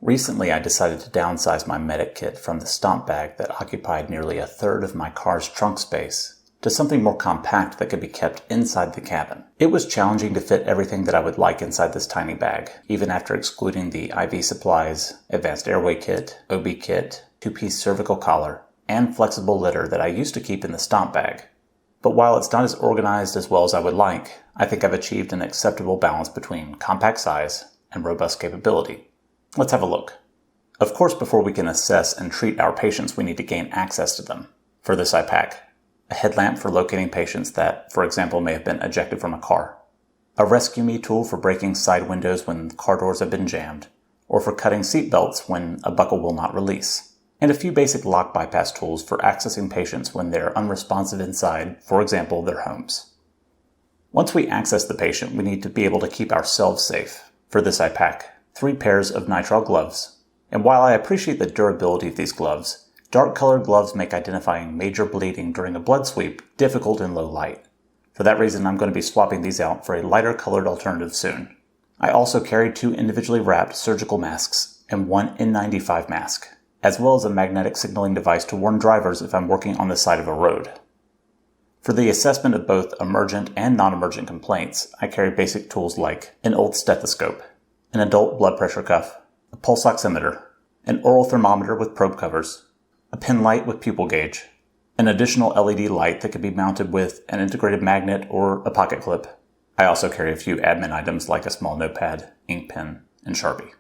Recently, I decided to downsize my medic kit from the stomp bag that occupied nearly a third of my car's trunk space to something more compact that could be kept inside the cabin. It was challenging to fit everything that I would like inside this tiny bag, even after excluding the IV supplies, advanced airway kit, OB kit, two-piece cervical collar, and flexible litter that I used to keep in the stomp bag. But while it's not as organized as well as I would like, I think I've achieved an acceptable balance between compact size and robust capability. Let's have a look. Of course, before we can assess and treat our patients, we need to gain access to them. For this, I pack a headlamp for locating patients that, for example, may have been ejected from a car, a Rescue Me tool for breaking side windows when car doors have been jammed, or for cutting seat belts when a buckle will not release, and a few basic lock bypass tools for accessing patients when they're unresponsive inside, for example, their homes. Once we access the patient, we need to be able to keep ourselves safe. For this, I pack 3 pairs of Nitrile Gloves, and while I appreciate the durability of these gloves, dark-colored gloves make identifying major bleeding during a blood sweep difficult in low light. For that reason, I'm going to be swapping these out for a lighter-colored alternative soon. I also carry 2 individually wrapped surgical masks and 1 N95 mask, as well as a magnetic signaling device to warn drivers if I'm working on the side of a road. For the assessment of both emergent and non-emergent complaints, I carry basic tools like an old stethoscope, an adult blood pressure cuff, a pulse oximeter, an oral thermometer with probe covers, a pen light with pupil gauge, an additional LED light that can be mounted with an integrated magnet or a pocket clip. I also carry a few admin items like a small notepad, ink pen, and Sharpie.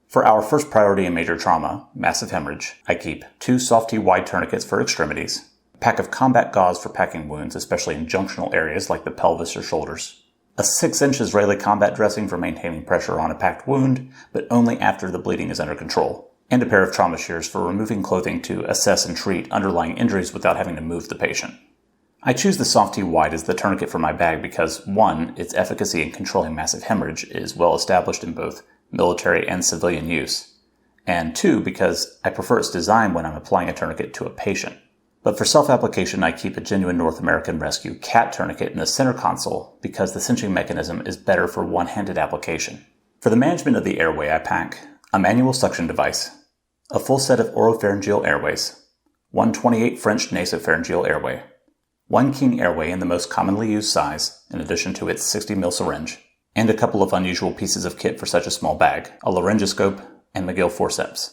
For our first priority in major trauma, massive hemorrhage, I keep 2 SOFTT wide tourniquets for extremities, a pack of combat gauze for packing wounds, especially in junctional areas like the pelvis or shoulders, a 6-inch Israeli combat dressing for maintaining pressure on a packed wound, but only after the bleeding is under control, and a pair of trauma shears for removing clothing to assess and treat underlying injuries without having to move the patient. I choose the SOFTT wide as the tourniquet for my bag because 1, its efficacy in controlling massive hemorrhage is well established in both military and civilian use, and 2, because I prefer its design when I'm applying a tourniquet to a patient. But for self-application, I keep a genuine North American Rescue cat tourniquet in the center console because the cinching mechanism is better for one-handed application. For the management of the airway, I pack a manual suction device, a full set of oropharyngeal airways, 1 28 French nasopharyngeal airway, 1 King airway in the most commonly used size, in addition to its 60 ml syringe, and a couple of unusual pieces of kit for such a small bag, a laryngoscope and McGill forceps.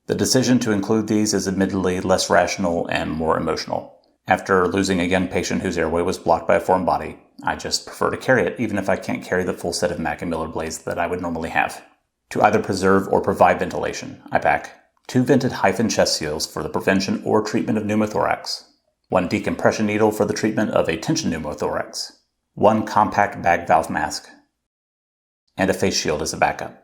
The decision to include these is admittedly less rational and more emotional. After losing a young patient whose airway was blocked by a foreign body, I just prefer to carry it even if I can't carry the full set of Mack & Miller blades that I would normally have. To either preserve or provide ventilation, I pack 2 vented hyphen chest seals for the prevention or treatment of pneumothorax, 1 decompression needle for the treatment of a tension pneumothorax, 1 compact bag valve mask, and a face shield as a backup.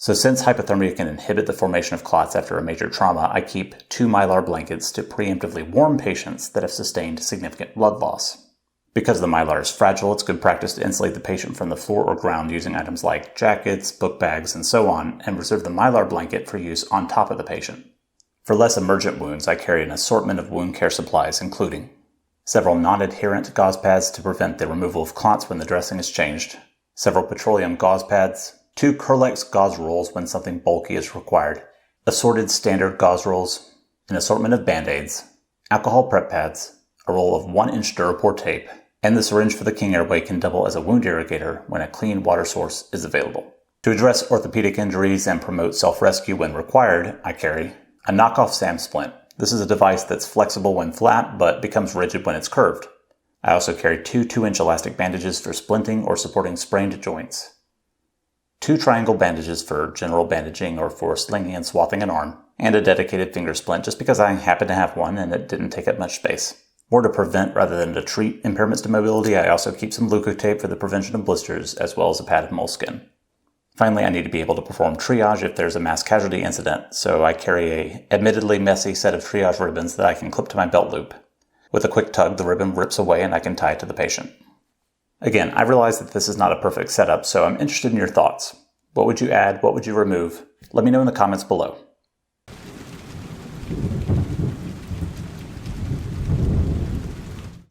So since hypothermia can inhibit the formation of clots after a major trauma, I keep 2 Mylar blankets to preemptively warm patients that have sustained significant blood loss. Because the Mylar is fragile, it's good practice to insulate the patient from the floor or ground using items like jackets, book bags, and so on, and reserve the Mylar blanket for use on top of the patient. For less emergent wounds, I carry an assortment of wound care supplies, including several non-adherent gauze pads to prevent the removal of clots when the dressing is changed, several petroleum gauze pads, 2 Curlex gauze rolls when something bulky is required, assorted standard gauze rolls, an assortment of Band-Aids, alcohol prep pads, a roll of 1-inch Durapore tape, and the syringe for the King airway can double as a wound irrigator when a clean water source is available. To address orthopedic injuries and promote self-rescue when required, I carry a Knockoff Sam Splint. This is a device that's flexible when flat, but becomes rigid when it's curved. I also carry 2 2-inch elastic bandages for splinting or supporting sprained joints, 2 triangle bandages for general bandaging or for slinging and swathing an arm, and a dedicated finger splint just because I happen to have one and it didn't take up much space. More to prevent rather than to treat impairments to mobility, I also keep some leukotape for the prevention of blisters, as well as a pad of moleskin. Finally, I need to be able to perform triage if there's a mass casualty incident, so I carry a admittedly messy set of triage ribbons that I can clip to my belt loop. With a quick tug, the ribbon rips away and I can tie it to the patient. Again, I realize that this is not a perfect setup, so I'm interested in your thoughts. What would you add? What would you remove? Let me know in the comments below.